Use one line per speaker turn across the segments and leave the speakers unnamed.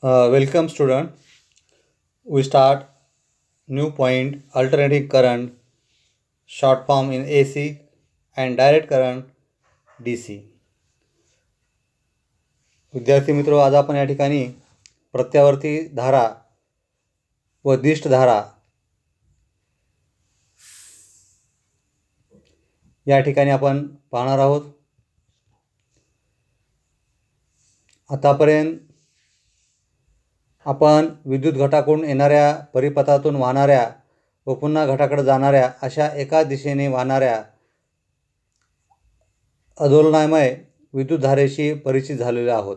Welcome student. We start new point alternating current short form in AC and direct current DC. विद्यार्थी मित्रो, आज आपण या ठिकाणी प्रत्यावर्ती धारा व दिष्ट धारा या ठिकाणी आपण पाहणार आहोत. आतापर्यंत आपण विद्युत घटाकडून येणाऱ्या परिपथातून वाहणाऱ्या व पुन्हा घटाकडे जाणाऱ्या अशा एका दिशेने वाहणाऱ्या अदोलनामय विद्युत धारेशी परिचित झालेलो आहोत.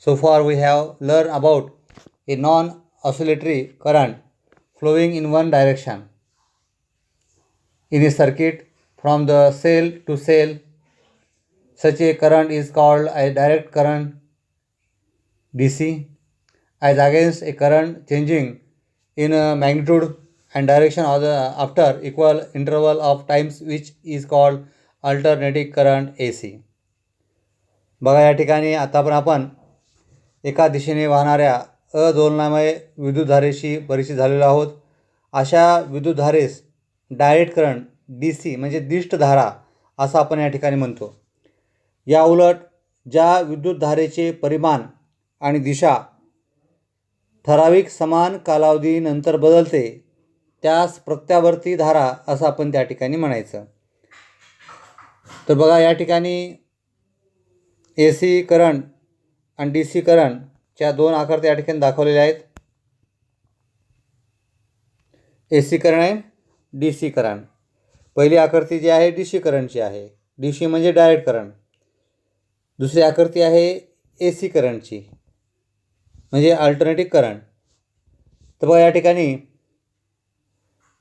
So far we have learned about a non-oscillatory current flowing in one direction in a circuit from the cell to cell. Such a current is called a direct current DC, as against a current changing in magnitude and direction after equal interval of times, which is called alternating current AC. बघा, या ठिकाणी आता आपण एका दिशेने वाहणाऱ्या अदोलनामय विद्युतधारेशी परिचित झालेलो आहोत. अशा विद्युतधारेस डायरेक्ट करंट DC म्हणजे दिष्ट धारा असं आपण या ठिकाणी म्हणतो. या उलट ज्या विद्युतधारेचे परिमाण आणि दिशा ठराविक समान कालावधीनंतर बदलते त्यास प्रत्यावर्ती धारा असं आपण त्या ठिकाणी म्हणायचं. तर बघा, या ठिकाणी AC करंट आणि DC करंटच्या दोन आकृत्या या ठिकाणी दाखवलेल्या आहेत. AC करंट आणि DC करंट. पहिली आकृती जी आहे DC करंटची आहे. DC म्हणजे डायरेक्ट करंट. दुसरी आकृती आहे AC करंटची म्हणजे अल्टरनेटिंग करंट. तर बघा, या ठिकाणी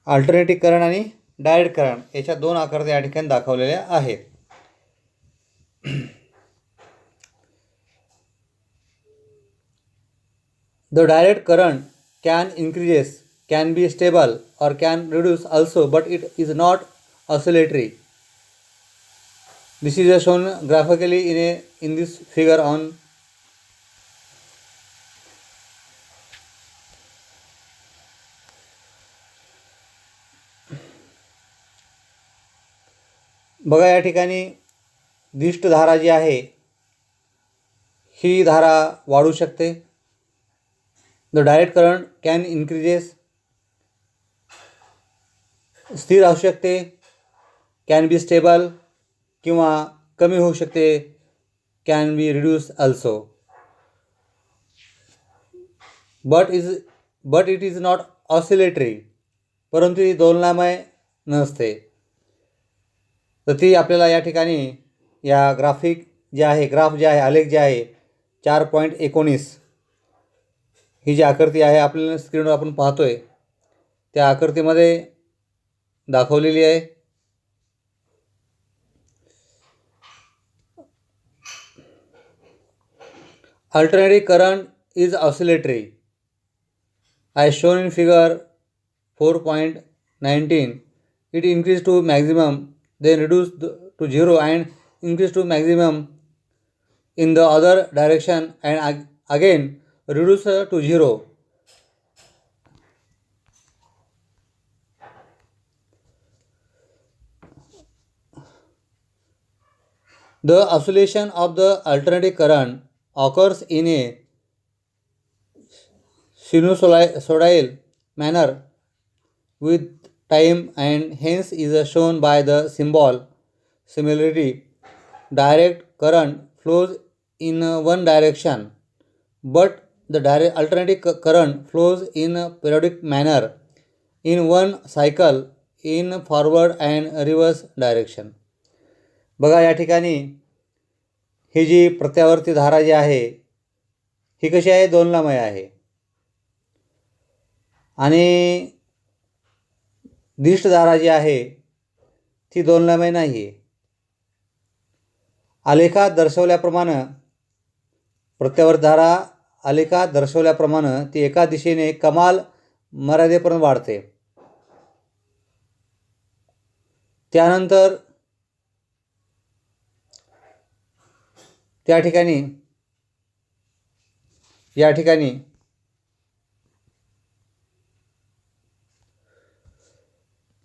अल्टरनेटिंग करंट आणि डायरेक्ट करंट याच्या दोन आकृत्या या ठिकाणी दाखवलेल्या आहेत. The direct current can increase, can be stable or can reduce also, but it is not oscillatory. This is shown graphically in this figure on. बघा, या ठिकाणी दिष्ट धारा जी आहे ही धारा वाढू शकते. The direct current can increases, स्थिर असू शकते, can be stable किंवा कमी होऊ शकते, can be reduce also, but it is not oscillatory, परंतु ती दोलनामय नसते. तर ती आपल्याला या ठिकाणी या ग्राफ जे आहे आलेख जे आहे 4.19 ही जी आकृती आहे आपल्याला स्क्रीनवर आपण पाहतोय त्या आकृतीमध्ये दाखवलेली आहे. Alternating current is oscillatory as shown in figure 4.19. It increases to maximum, then reduce to zero and increase to maximum in the other direction and again reduce to zero. The oscillation of the alternating current occurs in a sinusoidal manner with time and hence is shown by the symbol. Similarly, direct current flows in one direction, but the alternating current flows in a periodic manner in one cycle in forward and reverse direction. बघा, या ठिकाणी ही जी प्रत्यावर्ती धारा जी आहे ही कशी आहे, दोलनामय आहे. आणि दिष्ट धारा जी आहे ती दोलनामय नाही आहे. आलेखात दर्शवल्याप्रमाणे प्रत्यावर्ती धारा आलेखात दर्शवल्याप्रमाणे ती एका दिशेने कमाल मर्यादेपर्यंत वाढते. त्यानंतर त्या ठिकाणी या ठिकाणी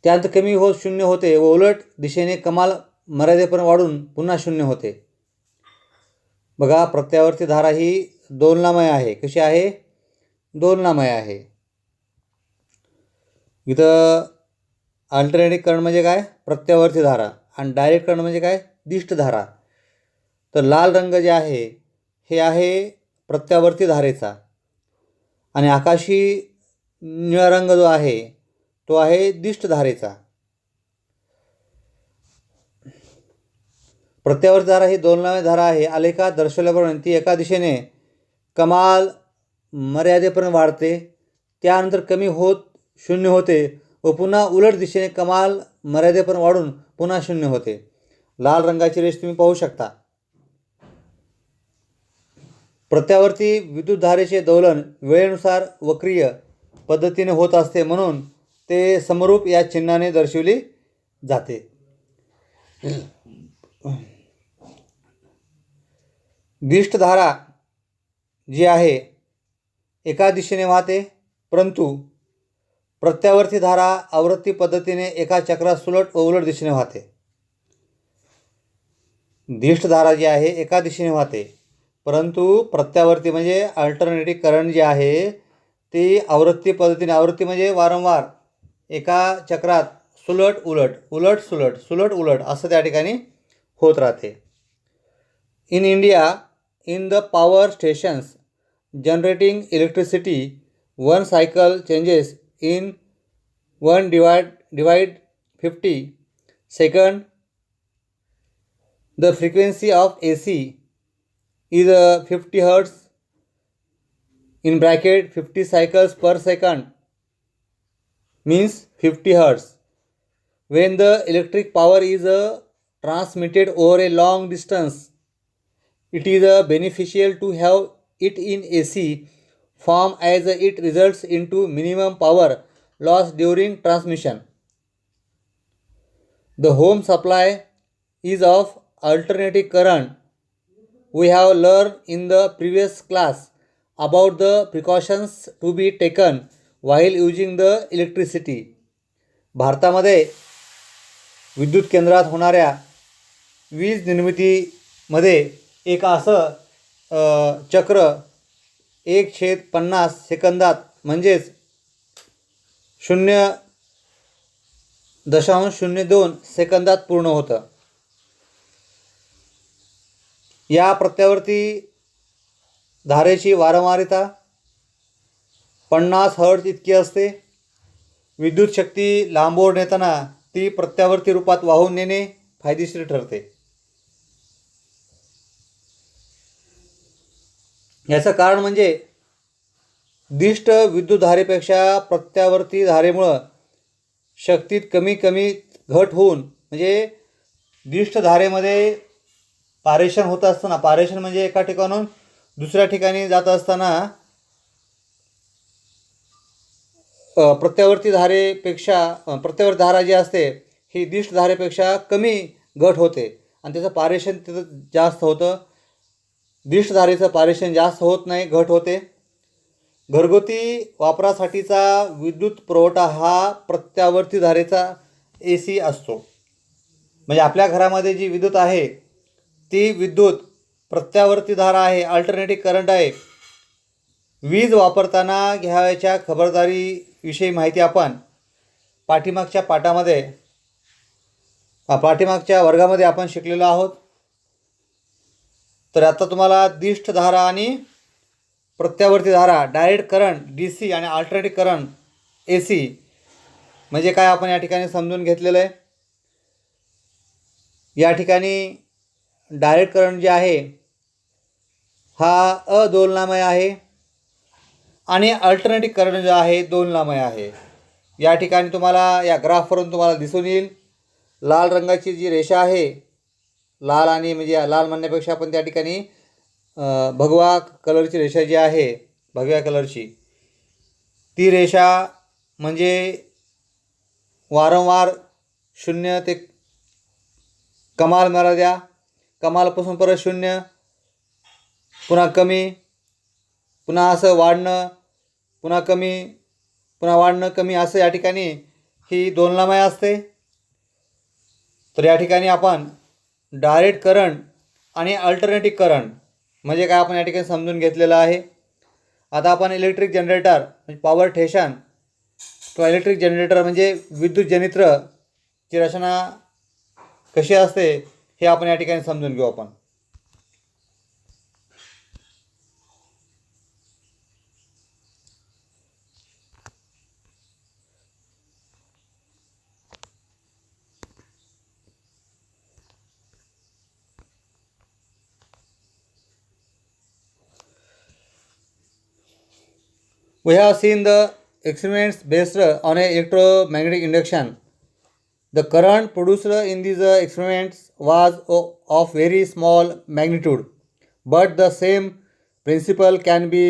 त्यात कमी होत शून्य होते व उलट दिशेने कमाल मर्यादेपर्यंत वाढून पुन्हा शून्य होते. बघा, प्रत्यावर्ती धारा ही दोलनामय आहे. कशी आहे? दोलनामय आहे. इथं अल्टरनेटिंग करंट म्हणजे काय? प्रत्यावर्ती धारा. आणि डायरेक्ट करंट म्हणजे काय? दिष्ट धारा. तर लाल रंग जे आहे हे आहे प्रत्यावर्ती धारेचा आणि आकाशी निळा रंग जो आहे तो आहे दिष्ट धारेचा. प्रत्यावर्ती धारा ही दोलनामय धारा आहे. आलेखात दर्शवल्याप्रमाणे ती एका दिशेने कमाल मर्यादेपर्यंत वाढते, त्यानंतर कमी होत शून्य होते व पुन्हा उलट दिशेने कमाल मर्यादेपर्यंत वाढून पुन्हा शून्य होते. लाल रंगाची रेष तुम्ही पाहू शकता. प्रत्यावर्ती विद्युतधारेचे दोलन वेळेनुसार वक्रीय पद्धतीने होत असते, म्हणून ते समरूप या चिन्हाने दर्शविले जाते. दिष्ट धारा जी आहे एका दिशेने वाहते, परंतु प्रत्यावर्ती धारा आवृत्ती पद्धतीने एका चक्रात सुलट व उलट दिशेने वाहते. दिष्ट धारा जी आहे एका दिशेने वाहते, परंतु प्रत्यावर्ती म्हणजे अल्टरनेटिंग करंट जे आहे ती आवृत्ती पद्धतीने, आवृत्ती म्हणजे वारंवार एका चक्रात सुलट उलट उलट सुलट सुलट उलट असं त्या ठिकाणी होत राहते. In India, in the power stations generating electricity, one cycle changes in 1 divide 50 second. The frequency of AC is 50 Hz in bracket 50 cycles per second means 50 Hz. When the electric power is transmitted over a long distance, it is beneficial to have it in AC form as it results into minimum power loss during transmission. The home supply is of alternating current. We have learned in the previous class about the precautions to be taken while using the electricity. भारतामध्ये विद्युत केंद्रात होणाऱ्या वीज निर्मितीमध्ये एक असं चक्र 1/50 सेकंदात म्हणजेच 0.02 सेकंदात पूर्ण होतं. या प्रत्यावर्ती धारेची वारंवारता 50 हर्ट्ज इतकी असते. विद्युत शक्ती लांबवर नेताना ती प्रत्यावर्ती रूपात वाहून नेणे फायदेशीर ठरते. याचं कारण म्हणजे दिष्ट विद्युत धारेपेक्षा प्रत्यावर्ती धारेमुळं शक्तीत कमी घट होऊन, म्हणजे दिष्ट धारेमध्ये पारेषण होत असताना, पारेषण म्हणजे एका ठिकाणून दुसऱ्या ठिकाणी जात असताना प्रत्यावर्ती धारा जी असते ही दिष्ट धारेपेक्षा कमी घट होते आणि त्याचं पारेषण तिथं जास्त होतं. दिष्ट धारेचं पारेषण जास्त होत नाही, घट होते. घरगुती वापरासाठीचा विद्युत पुरवठा हा प्रत्यावर्ती धारेचा AC असतो. म्हणजे आपल्या घरामध्ये जी विद्युत आहे ती विद्युत प्रत्यावर्ती धारा आहे, अल्टरनेटिंग करंट आहे. वीज वापरताना घ्यावयाच्या खबरदारीविषयी माहिती आपण पाठीमागच्या वर्गामध्ये आपण शिकलेलो आहोत. तर आता तुम्हाला दिष्ट धारा आणि प्रत्यावर्ती धारा, डायरेक्ट करंट DC आणि अल्टरनेटिंग करंट AC म्हणजे काय आपण या ठिकाणी समजून घेतलेलं आहे. या ठिकाणी डायरेक्ट करंट जे आहे हा अदोलनामय आहे आणि अल्टरनेटिंग करंट जो आहे दोलनामय आहे. या ठिकाणी तुम्हाला या ग्राफवरून तुम्हाला दिसून येईल लाल रंगाची जी रेषा आहे, लाल आणि म्हणजे लाल म्हणण्यापेक्षा आपण त्या ठिकाणी भगवा कलरची रेषा जी आहे, भगव्या कलरची ती रेषा म्हणजे वारंवार 0 ते कमाल मर्यादा, कमालपासून परत 0, पुन्हा कमी, पुन्हा असं वाढणं, पुन्हा कमी, पुन्हा वाढणं कमी, असं या ठिकाणी ही दोलनामय असते. तर या ठिकाणी आपण डायरेक्ट करंट आणि अल्टरनेटिव्ह करंट म्हणजे काय आपण या ठिकाणी समजून घेतलेलं आहे. आता आपण इलेक्ट्रिक जनरेटर म्हणजे पॉवर स्टेशन किंवा इलेक्ट्रिक जनरेटर म्हणजे विद्युत जनित्रची रचना कशी असते हे आपण या ठिकाणी समजून घेऊ आपण. We have seen the experiments based on electromagnetic induction. The current produced in these experiments was of very small magnitude, but the same principle can be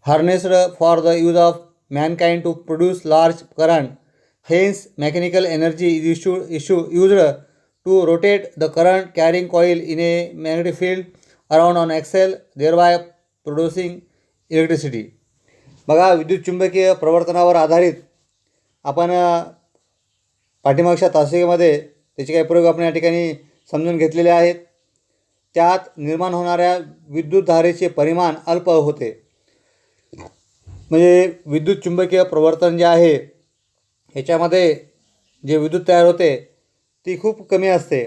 harnessed for the use of mankind to produce large current. Hence, mechanical energy is used to rotate the current carrying coil in a magnetic field around an axle, thereby producing electricity. बघा, विद्युत चुंबकीय प्रवर्तनावर आधारित आपण पाठीमागच्या तासिकेमध्ये त्याचे काही प्रयोग आपण या ठिकाणी समजून घेतलेले आहेत. त्यात निर्माण होणाऱ्या विद्युतधारेचे परिमाण अल्प होते. म्हणजे विद्युत चुंबकीय प्रवर्तन जे आहे ह्याच्यामध्ये जे विद्युत तयार होते ती खूप कमी असते.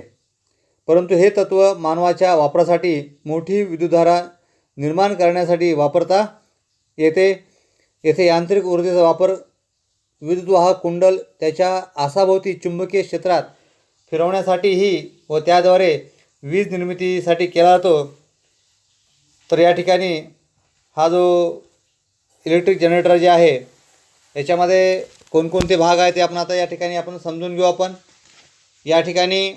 परंतु हे तत्त्व मानवाच्या वापरासाठी मोठी विद्युतधारा निर्माण करण्यासाठी वापरता येते. येथे यांत्रिक ऊर्जेचा वापर विद्युतवाहक कुंडल त्याच्या आसाभोवती चुंबकीय क्षेत्रात फिरवण्यासाठीही व त्याद्वारे वीज निर्मितीसाठी केला जातो. तर या ठिकाणी हा जो इलेक्ट्रिक जनरेटर जे आहे याच्यामध्ये कोणकोणते भाग आहेत ते आपण आता या ठिकाणी आपण समजून घेऊ आपण. या ठिकाणी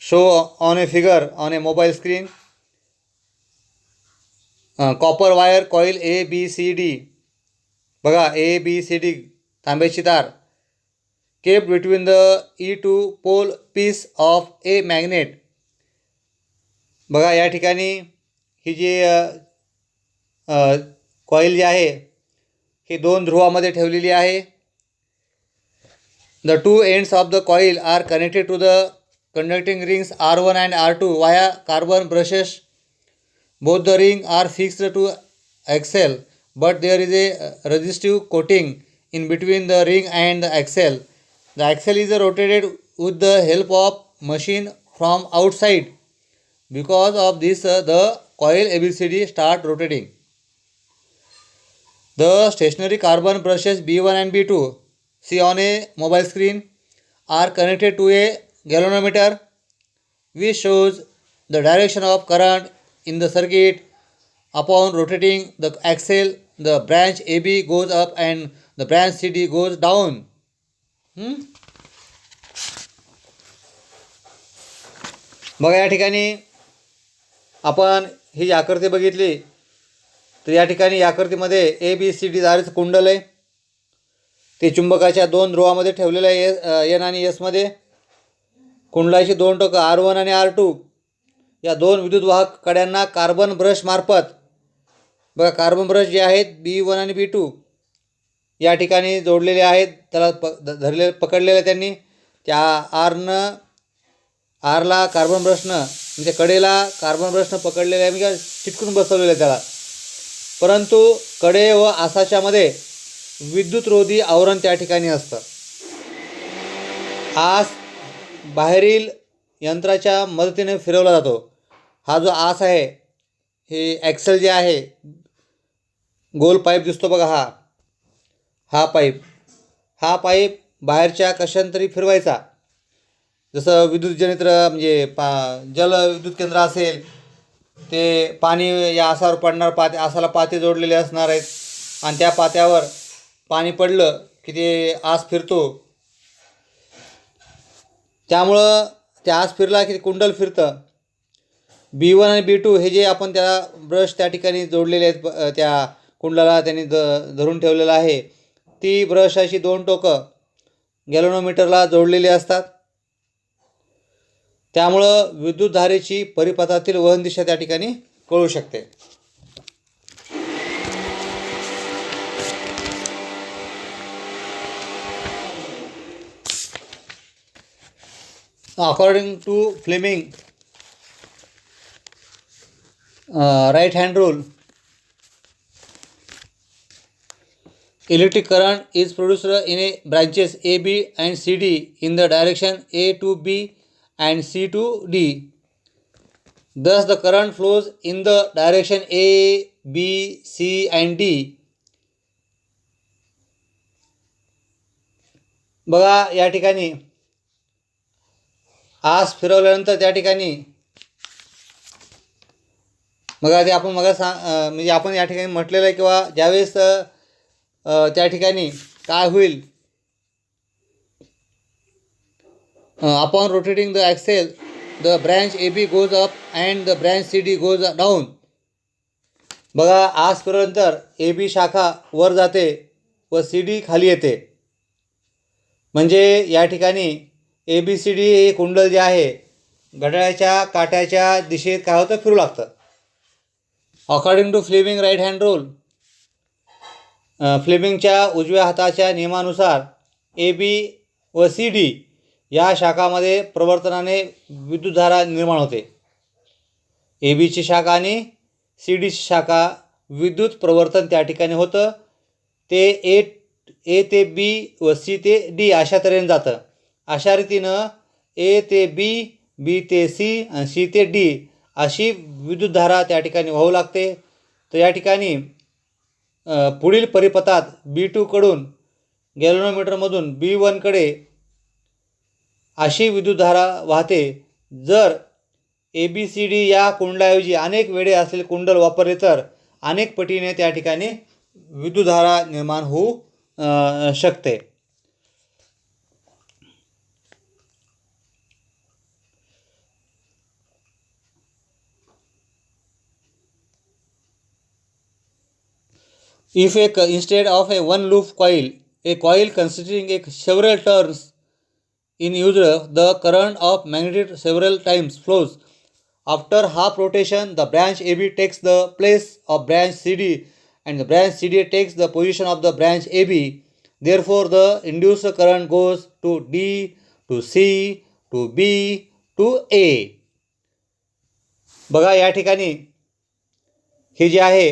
show on a figure on a mobile screen copper wire coil ABCD. बघा, ABCD तांब्याची तार kept between the E2 pole piece of a magnet. बघा, या ठिकाणी ही जी कॉईल जी आहे ही दोन ध्रुवामध्ये ठेवलेली आहे. The two ends of the coil are connected to the conducting rings R1 and R2 via carbon brushes. Both the rings are fixed to axle, but there is a resistive coating in between the ring and the axle. The axle is rotated with the help of machine from outside. Because of this, the coil ABCD start rotating. The stationary carbon brushes B1 and B2 see on a mobile screen are connected to a galvanometer which shows the direction of current in the circuit. Upon rotating the axle, the branch AB goes up and the branch CD goes down. बघा, या ठिकाणी आपण ही जी आकृती बघितली तर या ठिकाणी या आकृतीमध्ये ABCD धारेचं कुंडल आहे. ते चुंबकाच्या दोन ध्रुवामध्ये ठेवलेलं आहे N आणि S मध्ये. कुंडलाची दोन टोकं R1 आणि R2 या दोन विद्युतवाहक कड्यांना कार्बन ब्रश मार्फत, बघा कार्बन ब्रश जे आहेत B1 आणि B2 या ठिकाणी जोडलेले आहेत. त्याला पकडलेलं त्यांनी त्या आरला कार्बन ब्रशनं म्हणजे कडेला कार्बन ब्रशनं पकडलेलं आहे म्हणजे चिटकून बसवलेलं आहे त्याला. परंतु कडे व आसाच्यामध्ये विद्युतरोधी आवरण त्या ठिकाणी असतं. आस बाहेरील यंत्राच्या मदतीने फिरवला जातो. हा जो आस आहे हे ॲक्सेल जे आहे गोल पाईप दिसतो बघा, हा पाईप बाहेरच्या कशांतरी फिरवायचा. जसं विद्युत जनित्र म्हणजे जल विद्युत केंद्र असेल ते पाणी या आसावर पडणार, आसाला पाते जोडलेले असणार आहेत आणि त्या पात्यावर पाणी पडलं की ते आस फिरतो. त्यामुळं त्या आस फिरला की कुंडल फिरतं. B1 आणि B2 हे जे आपण त्याला ब्रश त्या ठिकाणी जोडलेले आहेत त्या कुंडलाला त्यांनी धरून ठेवलेलं आहे. ती ब्रश अशी दोन टोकं गॅल्व्हनोमीटरला जोडलेली असतात. त्यामुळं विद्युतधारेची परिपथातील वहन दिशा त्या ठिकाणी कळू शकते. According to Fleming right hand rule, electric current is produced in a branches A, B and C, D in the direction A to B and C to D. Thus the current flows in the direction A, B, C and D. बघा या ठिकाणी आस फिरवल्यानंतर त्या ठिकाणी बघा ते आपण म्हणजे आपण या ठिकाणी म्हटलेलं आहे किंवा ज्यावेळेस त्या ठिकाणी काय होईल, upon rotating the axle the branch A B goes up and the branch C D goes down. बघा आस फिरवल्यानंतर ए बी शाखा वर जाते व सी डी खाली येते. म्हणजे या ठिकाणी ए बी सी डी हे कुंडल जे आहे घड्याळाच्या काट्याच्या दिशेत काय होतं, फिरू लागतं. According to Fleming right hand rule, फ्लेमिंगच्या उजव्या हाताच्या नियमानुसार ए बी व सी डी या शाखामध्ये प्रवर्तनाने विद्युतधारा निर्माण होते. ए बीची शाखा आणि सी डीची शाखा विद्युत प्रवर्तन त्या ठिकाणी होतं. ते ए ते बी व सी ते डी अशा तऱ्हेने जातं. अशा रीतीनं ए ते बी, बी ते सी आणि सी ते डी अशी विद्युतधारा त्या ठिकाणी वाहू लागते. तर या ठिकाणी पुढील परिपथात बी टूकडून गॅल्व्हनोमीटरमधून बी वनकडे अशी विद्युतधारा वाहते. जर ए बी सी डी या कुंडलाऐवजी अनेक वेळे असलेले कुंडल वापरले तर अनेक पटीने त्या ठिकाणी विद्युतधारा निर्माण होऊ शकते. If instead of a one loop coil, a coil consisting of several turns in use, the current of magnitude several times flows. After half rotation, the branch AB takes the place of branch CD and the branch CD takes the position of the branch AB. Therefore, the induced current goes to D, to C, to B, to A. बघा या ठिकाणी हे जे आहे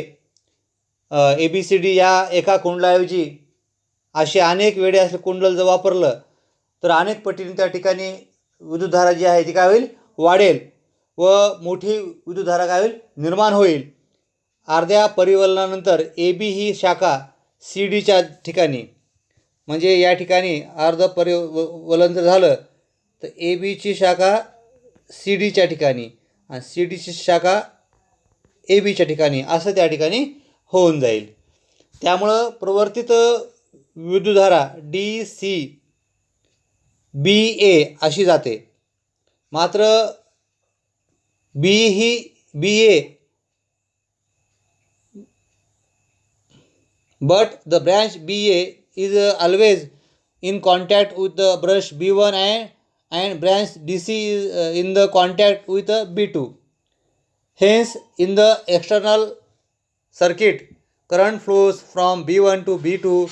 A B C D या एका कुंडलाऐवजी असे अनेक वेळे असले कुंडल जर वापरलं तर अनेक पटीने त्या ठिकाणी विद्युतधारा जी आहे ती काय होईल, वाढेल व मोठी विद्युतधारा काय होईल, निर्माण होईल. अर्ध्या परिवलनानंतर ए बी ही शाखा सी डीच्या ठिकाणी, म्हणजे या ठिकाणी अर्ध परिवलन जर झालं तर ए बीची शाखा सी डीच्या ठिकाणी आणि सी डीची शाखा ए बीच्या ठिकाणी असं त्या ठिकाणी होऊन जाईल. त्यामुळं प्रवर्तित विद्युतधारा डी सी बी ए अशी जाते. मात्र बी ही बी ए but the branch BA is always in contact with the brush B1 and branch DC is in the contact with B2. Hence, in the external circuit, current flows from B1 to B2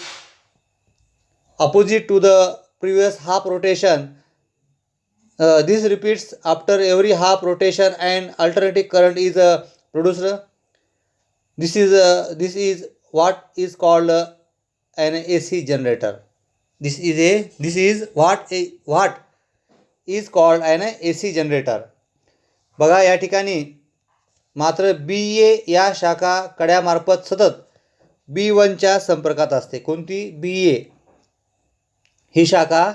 opposite to the previous half rotation. This repeats after every half rotation and alternating current is produced. This is what is called an AC generator. This is what is called an AC generator. बघा या ठिकाणी मात्र बी ए या शाखा कड्यामार्फत सतत बी वनच्या संपर्कात असते. कोणती? बी ए ही शाखा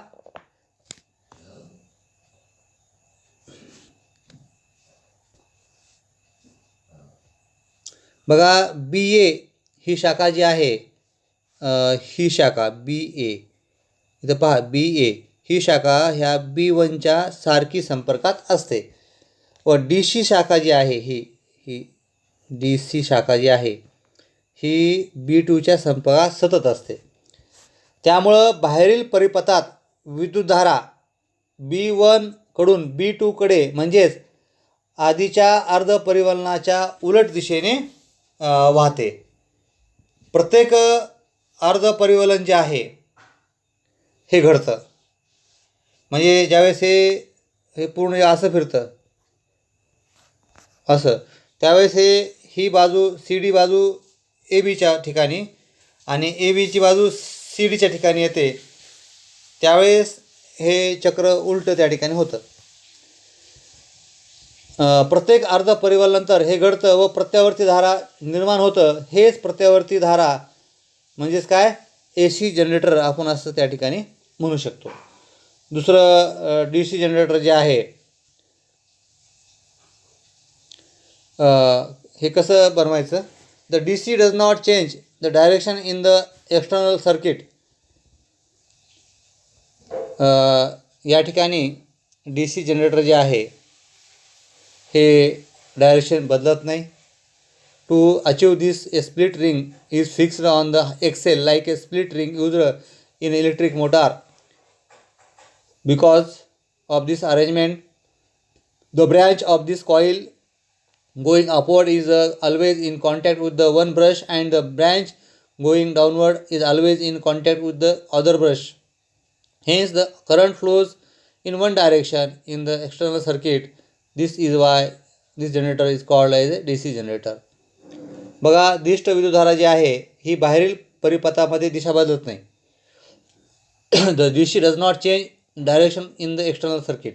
बघा बी ए ही शाखा जी आहे ही शाखा बी ए इथं पहा बी ए ही शाखा ह्या बी वनच्या सारखी संपर्कात असते व डी सी शाखा जी आहे ही डी सी शाखा जी आहे ही बी टूच्या संपर्कात सतत असते. त्यामुळं बाहेरील परिपथात विद्युतधारा बी वन कडून B2 कडे म्हणजेच आधीच्या अर्ध परिवलनाच्या उलट दिशेने वाहते. प्रत्येक अर्ध परिवलन जे आहे हे घडतं. म्हणजे ज्यावेळेस हे पूर्ण असं फिरतं असं, त्यावेळेस ही बाजू CD बाजू ABच्या ठिकाणी आणि ABची बाजू CDच्या ठिकाणी येते. त्यावेळेस हे चक्र उलटं त्या ठिकाणी होतं. प्रत्येक अर्ध परिवलनानंतर हे घडतं व प्रत्यावर्ती धारा निर्माण होतं. हेच प्रत्यावर्ती धारा म्हणजेच काय AC जनरेटर आपण असं त्या ठिकाणी म्हणू शकतो. दुसरं DC जनरेटर जे आहे हे कसं बनवायचं. The DC does not change the direction in the external circuit. या ठिकाणी DC जनरेटर जे आहे हे डायरेक्शन बदलत नाही. To achieve this a split ring is fixed on the axle like a split ring used in electric motor. Because of this arrangement, the branch of this coil going upward is always in contact with the one brush and the branch going downward is always in contact with the other brush. Hence the current flows in one direction in the external circuit. This is why this generator is called as a DC generator. बघा, दिष्ट विद्युतधारा जी आहे ही बाहेरील परिपथामध्ये दिशा बदलत नाही. The DC does not change direction in the external circuit.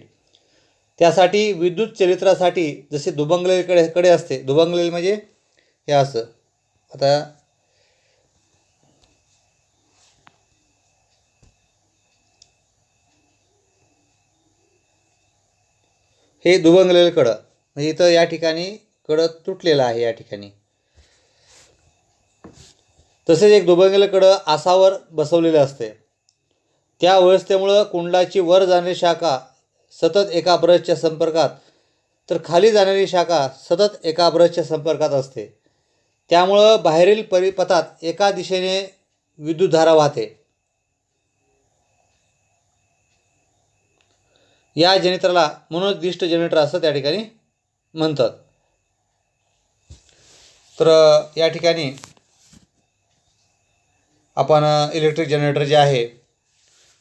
त्यासाठी विद्युत चरित्रासाठी जसे दुभंगलेकडे असते, दुभंगलेल म्हणजे हे असं. आता हे दुभंगलेलं कडं म्हणजे इथं या ठिकाणी कडं तुटलेलं आहे या ठिकाणी. तसेच एक दुभंगलेलं कडं आसावर बसवलेलं असते. त्या व्यवस्थेमुळं कुंडलाची वर जाणारी शाखा सतत एका ब्रशच्या संपर्कात तर खाली जाणारी शाखा सतत एका ब्रशच्या संपर्कात असते. त्यामुळं बाहेरील परिपथात एका दिशेने विद्युतधारा वाहते. या जनरेटरला म्हणूनच दिष्ट जनरेटर असं त्या ठिकाणी म्हणतात. तर या ठिकाणी आपण इलेक्ट्रिक जनरेटर जे आहे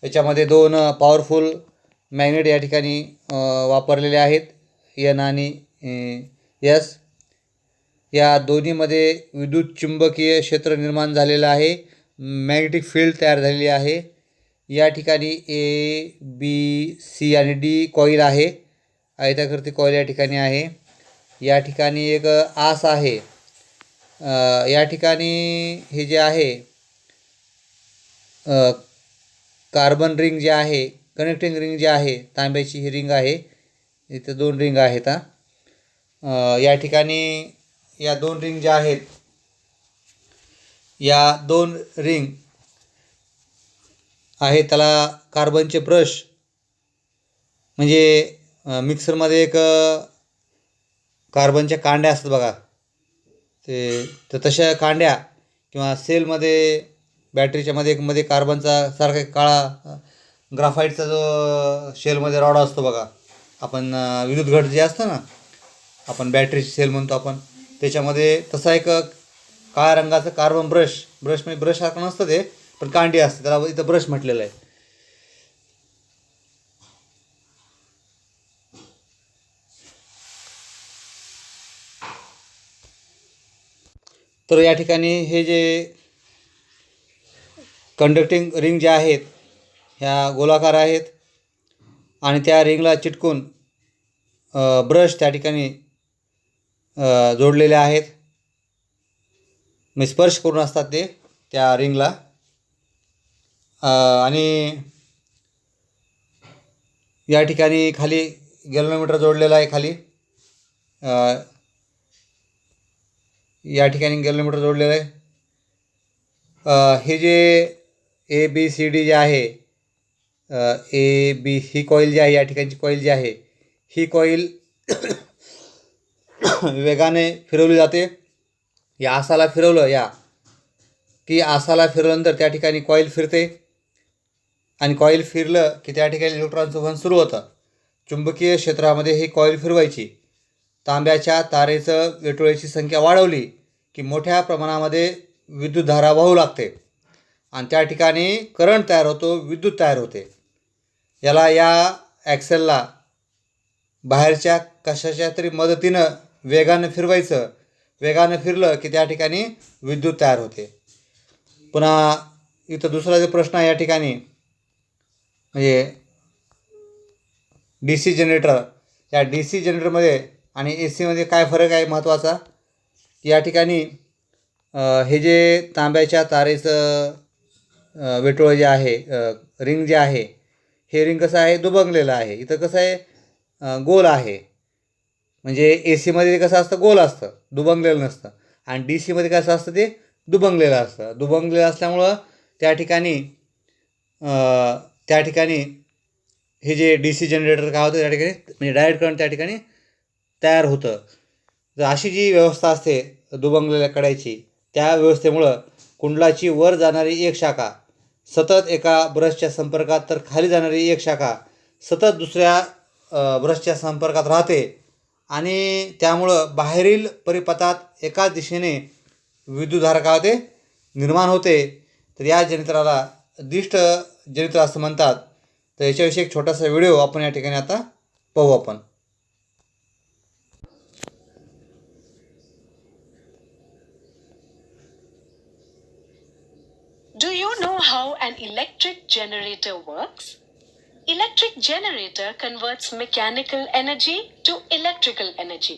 याच्यामध्ये दोन पॉवरफुल मॅग्नेट या ठिकाणी वापरलेले आहेत, N आणि S. या दोन्हीमध्ये विद्युत चुंबकीय क्षेत्र निर्माण झालेलं आहे, मॅग्नेटिक फील्ड तयार झालेली आहे. या ठिकाणी A, B, C आणि D कॉईल आहे, आयताकृती कॉईल या ठिकाणी आहे. या ठिकाणी एक आस आहे. या ठिकाणी हे जे आहे कार्बन रिंग जे आहे, कनेक्टिंग रिंग जे आहे, तांब्याची ही रिंग आहे. इथं दोन रिंग आहेत. या ठिकाणी या दोन रिंग ज्या आहेत, या दोन रिंग आहे त्याला कार्बनचे ब्रश म्हणजे मिक्सरमध्ये एक कार्बनच्या कांड्या असतात बघा, तर तशा कांड्या किंवा सेलमध्ये बॅटरीच्या मध्ये कार्बनचा सारखा काळा ग्राफाईटचा जो शेलमध्ये रॉड असतो बघा, आपण विद्युत घट जे असतं ना आपण बॅटरीची सेल म्हणतो आपण, त्याच्यामध्ये तसा एक काळ्या रंगाचं कार्बन ब्रश म्हणजे ब्रश सारखं नसतं ते, पण कांडी असते, त्याला इथं ब्रश म्हटलेलं आहे. तर या ठिकाणी हे जे कंडक्टिंग रिंग ज्या आहेत ह्या गोलाकार आहेत आणि त्या रिंगला चिटकून ब्रश त्या ठिकाणी जोडलेले आहेत, म्हणजे स्पर्श करून असतात ते त्या रिंगला. आणि या ठिकाणी खाली गॅल्व्हनोमीटर जोडलेला आहे, खाली या ठिकाणी गॅल्व्हनोमीटर जोडलेलं आहे. हे जे ABCD जे आहे, AB ही कॉईल जी आहे, या ठिकाणची कॉईल जी आहे ही कॉईल वेगाने फिरवली जाते. या आसाला फिरवलं या की आसाला फिरवल्यानंतर त्या ठिकाणी कॉईल फिरते आणि कॉईल फिरलं की त्या ठिकाणी इलेक्ट्रॉनचं वहन सुरू होतं. चुंबकीय क्षेत्रामध्ये ही कॉईल फिरवायची. तांब्याच्या तारेचं वेटोळ्याची संख्या वाढवली की मोठ्या प्रमाणामध्ये विद्युतधारा वाहू लागते आणि त्या ठिकाणी करंट तयार होतो, विद्युत तयार होते. या ॲक्सेलला बाहेरच्या कशाच्या तरी मदतीनं वेगानं फिरवायचं. वेगानं फिरलं की त्या ठिकाणी विद्युत तयार होते. पुन्हा इथं दुसरा जो प्रश्न आहे या ठिकाणी म्हणजे डी सी जनरेटर. या डी सी जनरेटरमध्ये आणि ए सीमध्ये काय फरक आहे महत्त्वाचा? या ठिकाणी हे जे तांब्याच्या तारेचं वेटोळं जे आहे, रिंग जे आहे, हे रिंग कसं आहे, दुबंगलेलं आहे. इथं कसं आहे, गोल आहे. म्हणजे ए सीमध्ये कसं असतं, गोल असतं, दुबंगलेलं नसतं. आणि डी सीमध्ये कसं असतं, ते दुबंगलेलं असतं. दुबंगलेलं असल्यामुळं त्या ठिकाणी हे जे डी सी जनरेटर काय होतं त्या ठिकाणी म्हणजे डायरेक्ट करंट त्या ठिकाणी तयार होतं. तर अशी जी व्यवस्था असते दुबंगलेल्या कड्याची, त्या व्यवस्थेमुळं कुंडलाची वर जाणारी एक शाखा सतत एका ब्रशच्या संपर्कात, तर खाली जाणारी एक शाखा सतत दुसऱ्या ब्रशच्या संपर्कात राहते आणि त्यामुळं बाहेरील परिपथात एकाच दिशेने विद्युतधारा काय होते, निर्माण होते. तर या जनरेटरला दिष्ट जनरेटर असं म्हणतात. तर याच्याविषयी एक छोटासा व्हिडिओ आपण या ठिकाणी आता पाहू आपण.
Do you know how an electric generator works? Electric generator converts mechanical energy to electrical energy.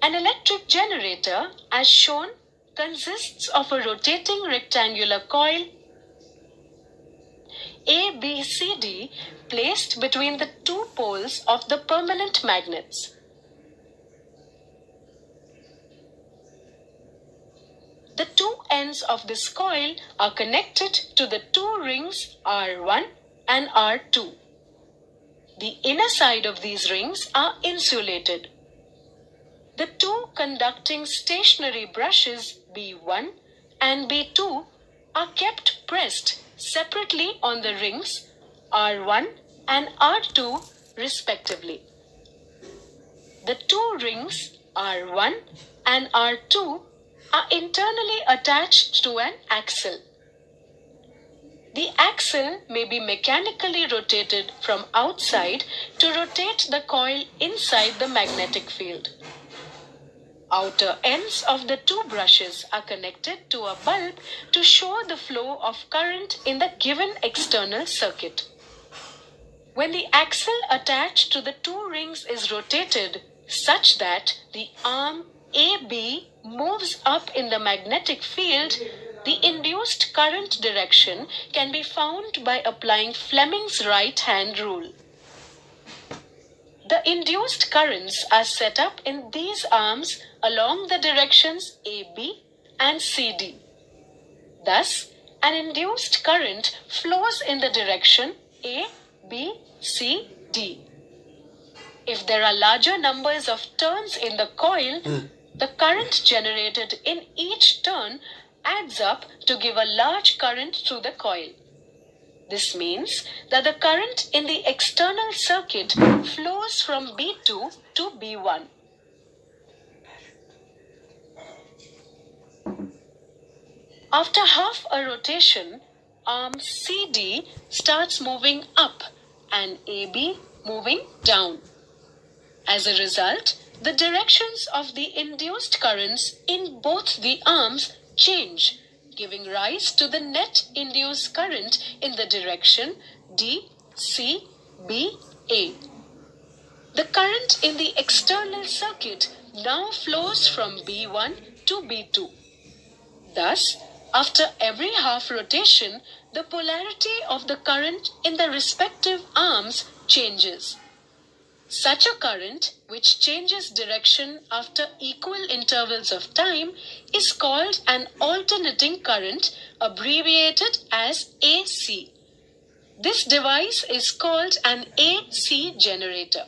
An electric generator, as shown, consists of a rotating rectangular coil ABCD placed between the two poles of the permanent magnets. The two ends of this coil are connected to the two rings R1 and R2. The inner side of these rings are insulated. The two conducting stationary brushes B1 and B2 are kept pressed separately on the rings R1 and R2 respectively. The two rings R1 and R2 are internally attached to an axle. The axle may be mechanically rotated from outside to rotate the coil inside the magnetic field. Outer ends of the two brushes are connected to a bulb to show the flow of current in the given external circuit. When the axle attached to the two rings is rotated such that the arm AB moves up in the magnetic field, the induced current direction can be found by applying Fleming's right-hand rule. The induced currents are set up in these arms along the directions AB and CD. Thus, an induced current flows in the direction A, B, C, D. If there are larger numbers of turns in the coil, the current generated in each turn adds up to give a large current through the coil. This means that the current in the external circuit flows from B2 to B1. After half a rotation, arm CD starts moving up and AB moving down. As a result, the directions of the induced currents in both the arms change, giving rise to the net induced current in the direction D, C, B, A. The current in the external circuit now flows from B1 to B2. Thus, after every half rotation, the polarity of the current in the respective arms changes. Such a current, which changes direction after equal intervals of time, is called an alternating current, abbreviated as AC. This device is called an AC generator.